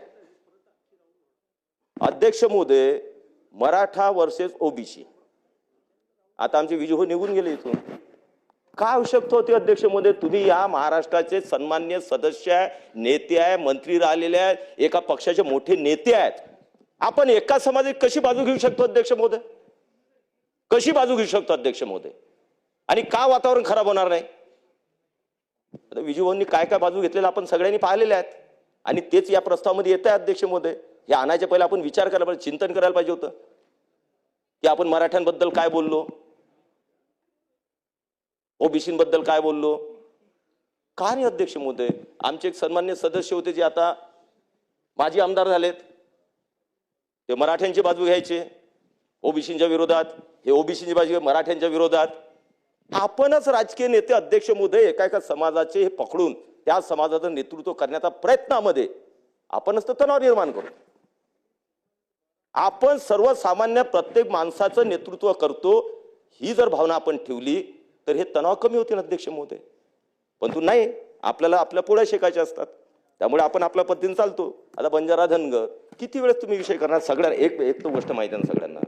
अध्यक्ष महोदय. मराठा वर्सेस ओबीसी, आता आमचे विजय निघून गेले इथून, काय आवश्यकता होती अध्यक्ष महोदय? तुम्ही या महाराष्ट्राचे सन्मान्य सदस्य आहे, नेते आहे, मंत्री राहिलेले आहेत, एका पक्षाचे मोठे नेते आहेत, आपण एका समाजाची कशी बाजू घेऊ शकतो अध्यक्ष महोदय? कशी बाजू घेऊ शकतो अध्यक्ष महोदय? आणि का वातावरण खराब होणार नाही? आता विजूभाऊंनी काय काय बाजू घेतलेल्या आपण सगळ्यांनी पाहिलेल्या आहेत आणि तेच या प्रस्तावामध्ये येत आहे अध्यक्ष महोदय. हे आणायच्या पहिले आपण विचार करायला पाहिजे, चिंतन करायला पाहिजे होतं की आपण मराठ्यांबद्दल काय बोललो, ओबीसीबद्दल काय बोललो, का नाही अध्यक्ष महोदय? आमचे एक सन्मान्य सदस्य होते जे आता माजी आमदार झालेत, ते मराठ्यांची बाजू घ्यायचे ओबीसीच्या विरोधात, हे ओबीसीची बाजू मराठ्यांच्या विरोधात. आपणच राजकीय नेते अध्यक्ष महोदय एका एका समाजाचे हे पकडून त्या समाजाचं नेतृत्व करण्याचा प्रयत्नामध्ये आपणच तर तणाव निर्माण करू. आपण सर्वसामान्य प्रत्येक माणसाचं नेतृत्व करतो ही जर भावना आपण ठेवली तर हे तणाव कमी होतील अध्यक्ष महोदय. परंतु नाही, आपल्याला आपल्या पोळ्या शेकायच्या असतात, त्यामुळे आपण आपल्या पद्धतीने चालतो. आता बंजारा, धनगर, किती वेळेस तुम्ही विषय करणार? सगळ्या एक तर गोष्ट माहिती आहे ना सगळ्यांना,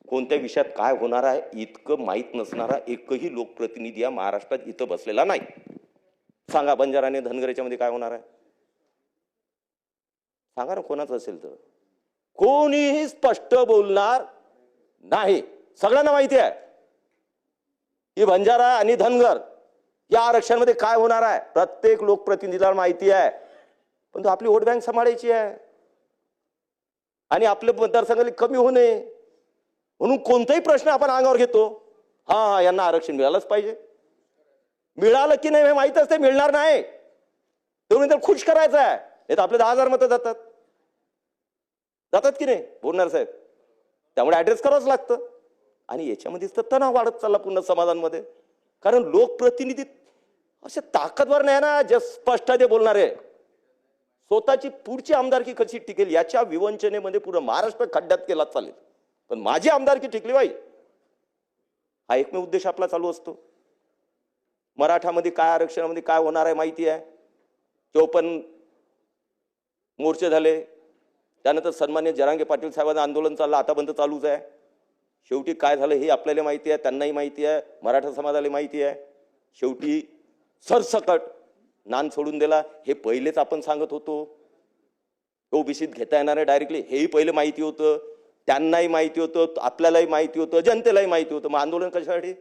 कोणत्या विषयात काय होणार आहे इतकं माहीत नसणारा एकही लोकप्रतिनिधी या महाराष्ट्रात इथं बसलेला नाही. सांगा बंजारा आणि धनगरच्या मध्ये काय होणार आहे? सांगा ना, कोणाचं असेल तर. कोणीही स्पष्ट बोलणार नाही. सगळ्यांना माहिती आहे की बंजारा आणि धनगर या आरक्षणामध्ये काय होणार आहे. प्रत्येक लोकप्रतिनिधीला माहिती आहे. पण तो आपली वोट बँक सांभाळायची आहे आणि आपले मतदारसंघाला कमी होऊ नये म्हणून कोणताही प्रश्न आपण अंगावर घेतो. हा यांना आरक्षण मिळालंच पाहिजे. मिळालं की नाही हे माहित असते, मिळणार नाही तेवढं तर खुश करायचं आहे. नाही तर आपले 10,000 मतं जातात की नाही बोलणार साहेब. त्यामुळे ऍड्रेस करावंच लागतं. आणि याच्यामध्येच तर तणाव वाढत चालला पुन्हा समाजांमध्ये. कारण लोकप्रतिनिधी असे ताकदवर नाही ना जे स्पष्ट ते बोलणारे. स्वतःची पुढची आमदारकी कशी टिकेल याच्या विवंचनेमध्ये पूर्ण महाराष्ट्र खड्ड्यात केला चालेल, पण माझी आमदारकी टिकली बाई हा एकमेव उद्देश आपला चालू असतो. मराठामध्ये काय आरक्षणामध्ये काय होणार आहे माहिती आहे. 54 मोर्चे झाले, त्यानंतर सन्मान्य जरांगे पाटील साहेबांचं आंदोलन चाललं, आतापर्यंत चालूच आहे. शेवटी काय झालं हे आपल्याला माहिती आहे, त्यांनाही माहिती आहे, मराठा समाजाला माहिती आहे. शेवटी सरसकट नान सोडून दिला. हे पहिलेच आपण सांगत होतो ओबीसीत घेता येणार आहे डायरेक्टली, हेही पहिले माहिती होतं, त्यांनाही माहिती होतं, आपल्यालाही माहिती होतं, जनतेलाही माहिती होतं. मग आंदोलन कशासाठी?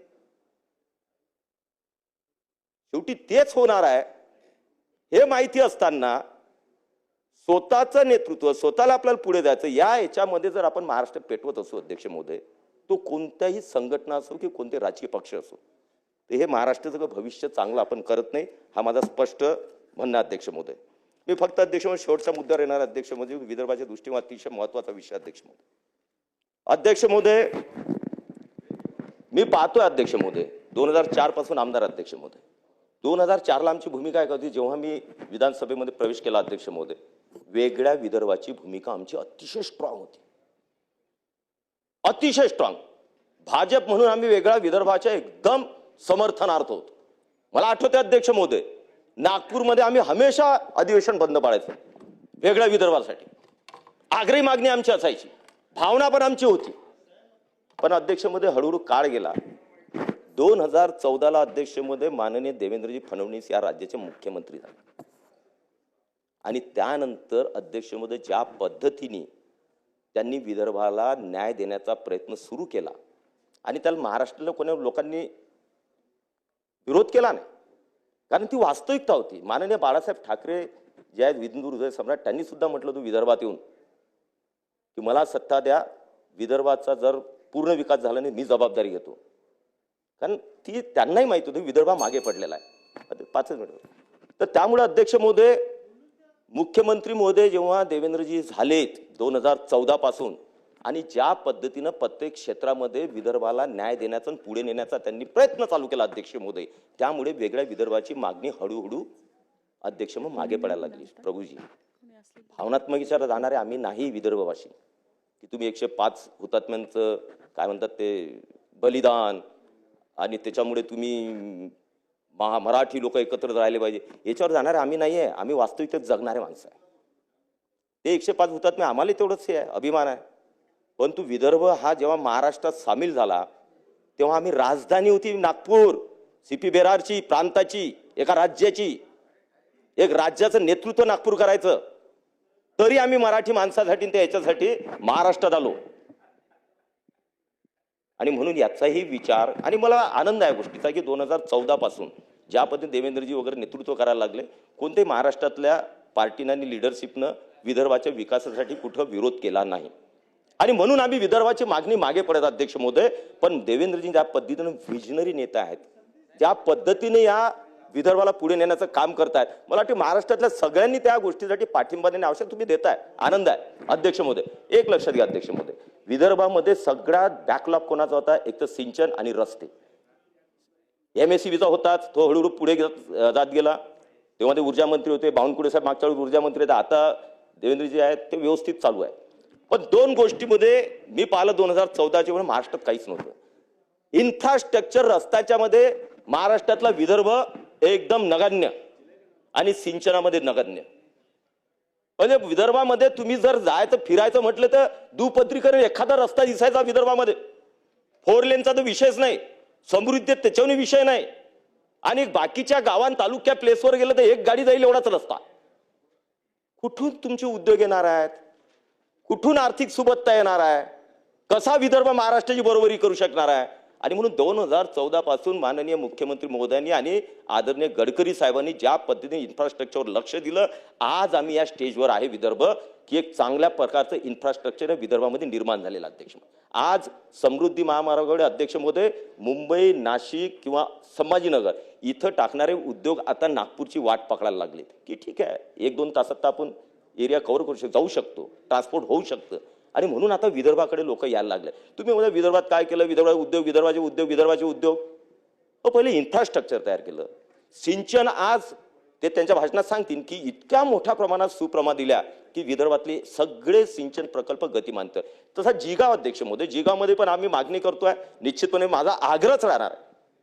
शेवटी तेच होणार आहे हे माहिती असताना स्वतःचं नेतृत्व, स्वतःला आपल्याला पुढे जायचं याच्यामध्ये जर आपण महाराष्ट्र पेटवत असू अध्यक्ष महोदय, तो कोणत्याही संघटना असो की कोणते राजकीय पक्ष असो, तर हे महाराष्ट्राचं भविष्य चांगलं आपण करत नाही. हा माझा स्पष्ट म्हणणं अध्यक्ष महोदय. मी फक्त अध्यक्ष महोदय शेवटच्या मुद्द्यावर येणार अध्यक्ष म्हणजे विदर्भाच्या दृष्टीने अतिशय महत्वाचा विषय अध्यक्ष महोदय. अध्यक्ष महोदय मी पाहतोय अध्यक्ष महोदय 2004 पासून आमदार अध्यक्ष महोदय. 2004ला आमची भूमिका काय होती जेव्हा मी विधानसभेमध्ये प्रवेश केला अध्यक्ष महोदय, वेगळ्या विदर्भाची भूमिका आमची अतिशय स्ट्रॉंग होती, अतिशय स्ट्रॉंग. भाजप म्हणून आम्ही वेगळ्या विदर्भाच्या एकदम समर्थनार्थ होतो. मला आठवते अध्यक्ष महोदय नागपूरमध्ये आम्ही हमेशा अधिवेशन बंद पाडायचो वेगळ्या विदर्भासाठी. आग्रही मागणी आमची असायची, भावना पण आमची होती. पण अध्यक्ष महोदय हळूहळू काळ गेला. 2014ला अध्यक्ष महोदय माननीय देवेंद्रजी फडणवीस या राज्याचे मुख्यमंत्री झाले आणि त्यानंतर अध्यक्ष महोदय ज्या पद्धतीने त्यांनी विदर्भाला न्याय देण्याचा प्रयत्न सुरू केला आणि त्याला महाराष्ट्राला कोणा लोकांनी विरोध केला नाही, कारण ती वास्तविकता होती. माननीय बाळासाहेब ठाकरे जे आहेत हिंदू हृदय सम्राट, त्यांनी सुद्धा म्हटलं होतं विदर्भात येऊन की मला सत्ता द्या, विदर्भाचा जर पूर्ण विकास झाला नाही मी जबाबदारी घेतो. कारण ती त्यांनाही माहिती होती विदर्भ मागे पडलेला आहे. 5 मिनिट. तर त्यामुळे अध्यक्ष महोदय मुख्यमंत्री महोदय जेव्हा देवेंद्रजी झालेत 2014 पासून आणि ज्या पद्धतीनं प्रत्येक क्षेत्रामध्ये विदर्भाला न्याय देण्याचा आणि पुढे नेण्याचा त्यांनी प्रयत्न चालू केला अध्यक्ष महोदय, त्यामुळे वेगळ्या विदर्भाची मागणी हळूहळू अध्यक्ष मग मागे पडायला लागली. प्रभूजी भावनात्मक विचार जाणारे आम्ही नाही विदर्भवासी की तुम्ही 105 हुतात्म्यांचं काय म्हणतात ते बलिदान आणि त्याच्यामुळे तुम्ही मराठी लोक एकत्र राहिले पाहिजे याच्यावर जाणारे आम्ही नाही आहे. आम्ही वास्तविकतेत जगणारे माणसं आहे. ते 105 हुतात्मे आम्हाला तेवढंच आहे, अभिमान आहे. परंतु विदर्भ हा जेव्हा महाराष्ट्रात सामील झाला तेव्हा आम्ही राजधानी होती नागपूर, सीपी बेरारची, प्रांताची, एका राज्याची, एक राज्याचं नेतृत्व नागपूर करायचं, तरी आम्ही मराठी माणसासाठी ते याच्यासाठी महाराष्ट्रात आलो. आणि म्हणून याचाही विचार आणि मला आनंद आहे गोष्टीचा की 2014 पासून ज्या पद्धतीने देवेंद्रजी वगैरे नेतृत्व करायला लागले, कोणत्याही महाराष्ट्रातल्या पार्टीनं आणि लिडरशिपनं विदर्भाच्या विकासासाठी कुठं विरोध केला नाही. आणि म्हणून आम्ही विदर्भाची मागणी मागे पडत अध्यक्ष महोदय. पण देवेंद्रजी ज्या पद्धतीनं व्हिजनरी नेता आहेत, ज्या पद्धतीने या विदर्भाला पुढे नेण्याचं काम करतायत, मला वाटतं महाराष्ट्रातल्या सगळ्यांनी त्या गोष्टीसाठी पाठिंबा देणे आवश्यक. तुम्ही देताय, आनंद आहे अध्यक्ष महोदय. एक लक्षात घ्या अध्यक्ष महोदय, विदर्भामध्ये सगळ्यात बॅकलॉग कोणाचा होता? एक तर सिंचन आणि रस्ते. MSCBचा होताच, तो हळूहळू पुढे जात गेला. तेव्हा ते ऊर्जा मंत्री होते बावनकुळे साहेब, मागच्या वेळी ऊर्जा मंत्री आहेत, आता देवेंद्रजी आहेत, ते व्यवस्थित चालू आहे. पण 2 गोष्टीमध्ये मी पाहिलं 2014च्या वेळी महाराष्ट्रात काहीच नव्हतं. इन्फ्रास्ट्रक्चर रस्त्याच्या मध्ये महाराष्ट्रातला विदर्भ एकदम नगण्य आणि सिंचनामध्ये नगण्य. म्हणजे विदर्भामध्ये तुम्ही जर जायचं फिरायचं म्हटलं तर दुपत्रीकरण एखादा रस्ता दिसायचा विदर्भामध्ये. 4 लेनचा तर विषयच नाही, समृद्धी त्याच्यावर विषय नाही. आणि बाकीच्या गावां तालुक्या प्लेसवर गेलं तर एक गाडी जाईल एवढाच रस्ता. कुठून तुमचे उद्योग येणार आहेत? कुठून आर्थिक सुबत्ता येणार आहे? कसा विदर्भ महाराष्ट्राची बरोबरी करू शकणार आहे? आणि म्हणून 2014 पासून माननीय मुख्यमंत्री महोदयांनी आणि आदरणीय गडकरी साहेबांनी ज्या पद्धतीने इन्फ्रास्ट्रक्चरवर लक्ष दिलं, आज आम्ही या स्टेजवर आहे विदर्भ, की एक चांगल्या प्रकारचं इन्फ्रास्ट्रक्चर विदर्भामध्ये निर्माण झालेलं. अध्यक्ष, आज समृद्धी महामार्गाकडे अध्यक्ष महोदय मुंबई, नाशिक किंवा संभाजीनगर इथं टाकणारे उद्योग आता नागपूरची वाट पकडायला लागलेत, की ठीक आहे 1-2 तासात तर आपण एरिया कव्हर करू शकतो, जाऊ शकतो, ट्रान्सपोर्ट होऊ शकतं. आणि म्हणून आता विदर्भाकडे लोक यायला लागले. तुम्ही म्हणजे विदर्भात काय केलं? विदर्भाचे उद्योग. पहिले इन्फ्रास्ट्रक्चर तयार केलं. सिंचन आज ते त्यांच्या भाषणात सांगतील की इतक्या मोठ्या प्रमाणात सुप्रमा दिल्या की विदर्भातले सगळे सिंचन प्रकल्प गतिमान. तसा जिगाव अध्यक्ष महोदय, जिगावमध्ये पण आम्ही मागणी करतोय. निश्चितपणे माझा आग्रहच राहणार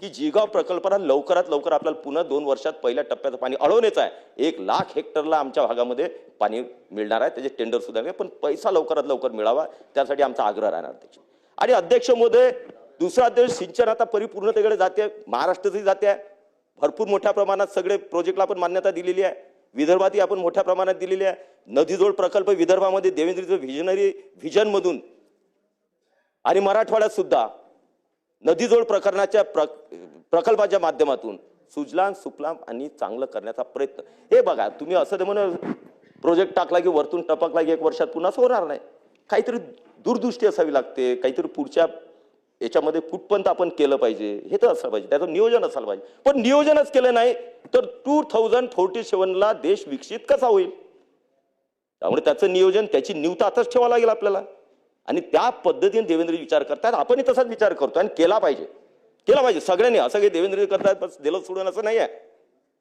की जिगाव प्रकल्पाला लवकरात लवकर आपल्याला पुन्हा 2 वर्षात पहिल्या टप्प्याचं पाणी अडवण्याचं आहे. 1,00,000 हेक्टरला आमच्या भागामध्ये पाणी मिळणार आहे. त्याचे टेंडर सुद्धा आहे, पण पैसा लवकरात लवकर मिळावा त्यासाठी आमचा आग्रह राहणार अध्यक्ष. आणि अध्यक्ष महोदय, दुसरा देश सिंचन आता परिपूर्णतेकडे जाते, महाराष्ट्रातही जाते आहे. भरपूर मोठ्या प्रमाणात सगळे प्रोजेक्टला आपण मान्यता दिलेली आहे. विदर्भातही आपण मोठ्या प्रमाणात दिलेली आहे. नदीजोड प्रकल्प विदर्भामध्ये देवेंद्रजीचं व्हिजनरी व्हिजनमधून आणि मराठवाड्यात सुद्धा नदीजोड प्रकल्पाच्या माध्यमातून सुजलाम सुफलाम आणि चांगलं करण्याचा प्रयत्न. हे बघा, तुम्ही असं म्हणून प्रोजेक्ट टाकला की वरतून टपकला की 1 वर्षात पुन्हा होणार नाही. काहीतरी दूरदृष्टी असावी लागते, काहीतरी पुढच्या याच्यामध्ये कुठपर्यंत आपण केलं पाहिजे हे तर असलं पाहिजे, त्याचं नियोजन असायला पाहिजे. पण नियोजनच केलं नाही तर 2047ला देश विकसित कसा होईल? त्यामुळे त्याचं नियोजन, त्याची नीवता आताच ठेवावं लागेल आपल्याला. आणि त्या पद्धतीने देवेंद्रजी विचार करतात, आपणही तसाच विचार करतो आणि केला पाहिजे सगळ्यांनी. असं काही देवेंद्रजी करतात बस दिलं सोडून असं नाही आहे.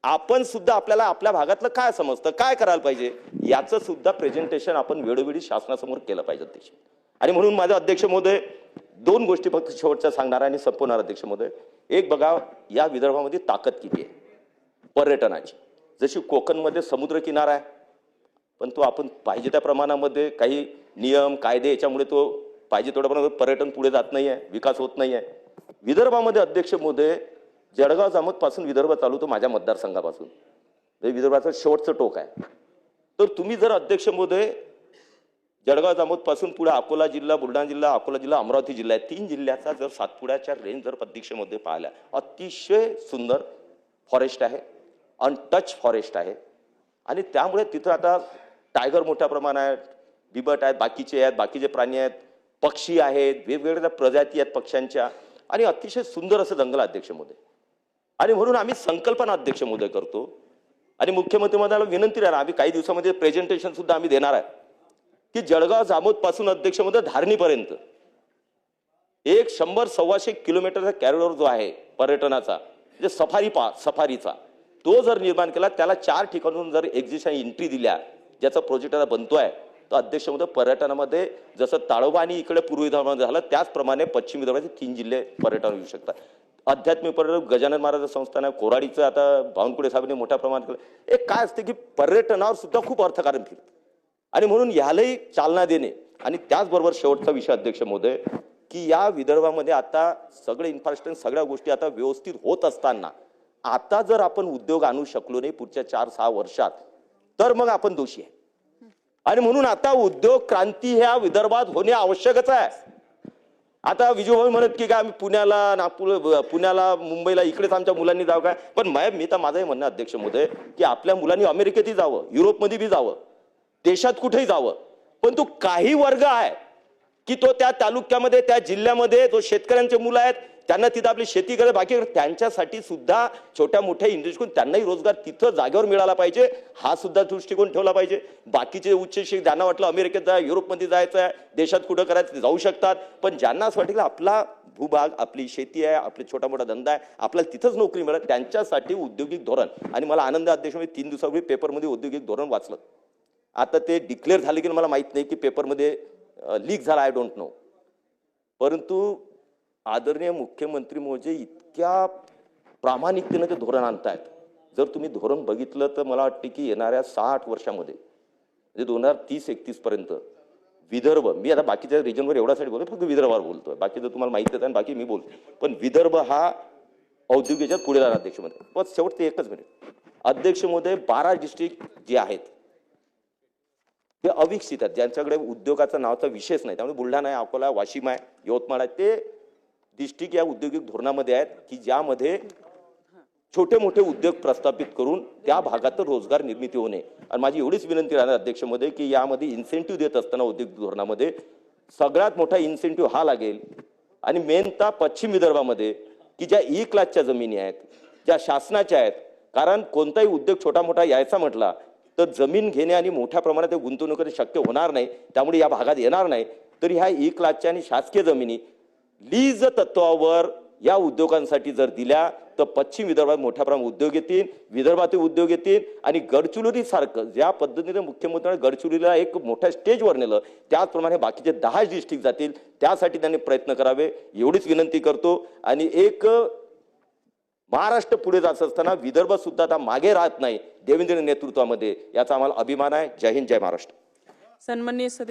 आपण सुद्धा आपल्याला आपल्या भागातलं काय समजतं, काय करायला पाहिजे याचं सुद्धा प्रेझेंटेशन आपण वेळोवेळी शासनासमोर केलं पाहिजे अध्यक्ष. आणि म्हणून माझं अध्यक्ष महोदय 2 गोष्टी फक्त शेवटच्या सांगणार आणि संपवणार अध्यक्ष महोदय. एक बघा, या विदर्भामध्ये ताकद किती आहे पर्यटनाची. जशी कोकणमध्ये समुद्र किनारा आहे, पण तो आपण पाहिजे त्या प्रमाणामध्ये काही नियम कायदे याच्यामुळे तो पाहिजे तेवढ्या प्रमाणात पर्यटन पुढे जात नाही आहे, विकास होत नाही आहे. विदर्भामध्ये अध्यक्ष महोदय जळगाव जामोद पासून विदर्भ चालू तो माझ्या मतदारसंघापासून विदर्भाचं शेवटचं टोक आहे. तर तुम्ही जर अध्यक्ष महोदय जळगाव जामोद पासून पुढे अकोला जिल्हा, बुलढाणा जिल्हा, अकोला जिल्हा, अमरावती जिल्हा आहे, 3 जिल्ह्याचा जर सातपुड्याच्या रेंज जर अध्यक्षमध्ये पाहिल्या, अतिशय सुंदर फॉरेस्ट आहे, अनटच फॉरेस्ट आहे. आणि त्यामुळे तिथं आता टायगर मोठ्या प्रमाणात, बिबट आहेत, बाकीचे प्राणी आहेत, पक्षी आहेत, वेगवेगळ्या प्रजाती आहेत पक्ष्यांच्या, आणि अतिशय सुंदर असं जंगल अध्यक्ष महोदय. आणि म्हणून आम्ही संकल्पना अध्यक्ष महोदय करतो आणि मुख्यमंत्री महोदयाला विनंती राहणार, आम्ही काही दिवसामध्ये प्रेझेंटेशन सुद्धा आम्ही देणार आहे की जळगाव जामोद पासून अध्यक्ष महोदय धारणीपर्यंत एक 100-125 किलोमीटरचा कॅरिडॉर जो आहे पर्यटनाचा, म्हणजे सफारीचा, तो जर निर्माण केला, त्याला 4 ठिकाणून जर एक्झिट आणि एंट्री दिल्या, ज्याचा प्रोजेक्ट आता बनतोय, तर अध्यक्ष महोदय पर्यटनामध्ये जसं ताडोबा आणि इकडे पूर्व विदर्भामध्ये झालं त्याचप्रमाणे पश्चिम विदर्भाचे 3 जिल्हे पर्यटन येऊ शकतात. आध्यात्मिक पर्यटन गजानन महाराज संस्थान आहे, कोराडीचं आता बावनकुळे साहेबांनी मोठ्या प्रमाणात केलं. एक काय असते की पर्यटनावर सुद्धा खूप अर्थकारण फिरतं आणि म्हणून यालाही चालना देणे. आणि त्याचबरोबर शेवटचा विषय अध्यक्ष महोदय की या विदर्भामध्ये आता सगळे इन्फ्रास्ट्रक्चर सगळ्या गोष्टी आता व्यवस्थित होत असताना आता जर आपण उद्योग आणू शकलो नाही पुढच्या 4-6 वर्षात तर मग आपण दोषी आहे. आणि म्हणून आता उद्योग क्रांती ह्या विदर्भात होणे आवश्यकच आहे. आता विजूभाई म्हणत की काय आम्ही पुण्याला मुंबईला इकडेच आमच्या मुलांनी जावं काय, पण मी तर माझंही म्हणणं अध्यक्ष महोदय की आपल्या मुलांनी अमेरिकेतही जावं, युरोपमध्ये बी जावं, देशात कुठेही जावं, पण तो काही वर्ग आहे की तो त्या तालुक्यामध्ये त्या जिल्ह्यामध्ये जो शेतकऱ्यांचे मुलं आहेत त्यांना तिथं आपली शेती करत बाकी त्यांच्यासाठी सुद्धा छोट्या मोठ्या इंडस्ट्री त्यांनाही रोजगार तिथं जागेवर मिळाला पाहिजे, हा सुद्धा दृष्टिकोन ठेवला पाहिजे. बाकीचे उच्च शिक्षक ज्यांना वाटलं अमेरिकेत जाय, युरोपमध्ये जायचं आहे, देशात कुठं करायचं जाऊ शकतात, पण ज्यांना असं वाटेल आपला भूभाग, आपली शेती आहे, आपली छोटा मोठा धंदा आहे, आपल्याला तिथंच नोकरी मिळत, त्यांच्यासाठी औद्योगिक धोरण. आणि मला आनंद अध्यक्ष 3 दिवसापूर्वी पेपरमध्ये औद्योगिक धोरण वाचलं. आता ते डिक्लेअर झाले की मला माहित नाही की पेपरमध्ये लीक झाला, आय डोंट नो. परंतु आदरणीय मुख्यमंत्री महोदय इतक्या प्रामाणिकतेने ते धोरण आणतायत. जर तुम्ही धोरण बघितलं तर मला वाटतं की येणाऱ्या 60 वर्षामध्ये म्हणजे 2030-31 पर्यंत विदर्भ, मी आता बाकीच्या रिजनवर एवढ्यासाठी बोलतो, फक्त विदर्भावर बोलतोय, बाकी तर तुम्हाला माहिती आहे आणि बाकी मी बोलतो, पण विदर्भ हा औद्योगिक याच्यात पुढे जाणार अध्यक्ष महोदय. बस शेवटचे एकच मिनिट. अध्यक्ष महोदय 12 डिस्ट्रिक्ट जे आहेत ते अविकसित आहेत, ज्यांच्याकडे उद्योगाचा नावाचा विषयच नाही. त्यामुळे बुलढाणा आहे, अकोला, वाशिम आहे, यवतमाळ आहे, ते डिस्ट्रिक्ट या औद्योगिक धोरणामध्ये आहेत की ज्यामध्ये छोटे मोठे उद्योग प्रस्थापित करून त्या भागात रोजगार निर्मिती होणे. आणि माझी एवढीच विनंती राहणार अध्यक्ष महोदय की यामध्ये इन्सेंटिव्ह देत असताना औद्योगिक धोरणामध्ये सगळ्यात मोठा इन्सेंटिव्ह हा लागेल. आणि मेनता पश्चिम विदर्भामध्ये की ज्या E-क्लासच्या जमिनी आहेत, ज्या शासनाच्या आहेत, कारण कोणताही उद्योग छोटा मोठा यायचा म्हटला तर जमीन घेणे आणि मोठ्या प्रमाणात गुंतवणूक करणे शक्य होणार नाही, त्यामुळे या भागात येणार नाही. तर ह्या E-क्लासच्या आणि शासकीय जमिनी लीज तत्वावर या उद्योगांसाठी जर दिल्या तर पश्चिम विदर्भात मोठ्या प्रमाणात उद्योग येतील, विदर्भातील उद्योग येतील. आणि गडचिरोली सारखं ज्या पद्धतीने मुख्यमंत्र्यांनी गडचिरोलीला एक मोठ्या स्टेजवर नेलं त्याचप्रमाणे बाकीचे 10 डिस्ट्रिक्ट जातील, त्यासाठी त्यांनी प्रयत्न करावे एवढीच विनंती करतो. आणि एक महाराष्ट्र पुढे जात असताना विदर्भ सुद्धा आता मागे राहत नाही देवेंद्र नेतृत्वामध्ये, याचा आम्हाला अभिमान आहे. जय हिंद, जय महाराष्ट्र. सन्माननीय सदस्य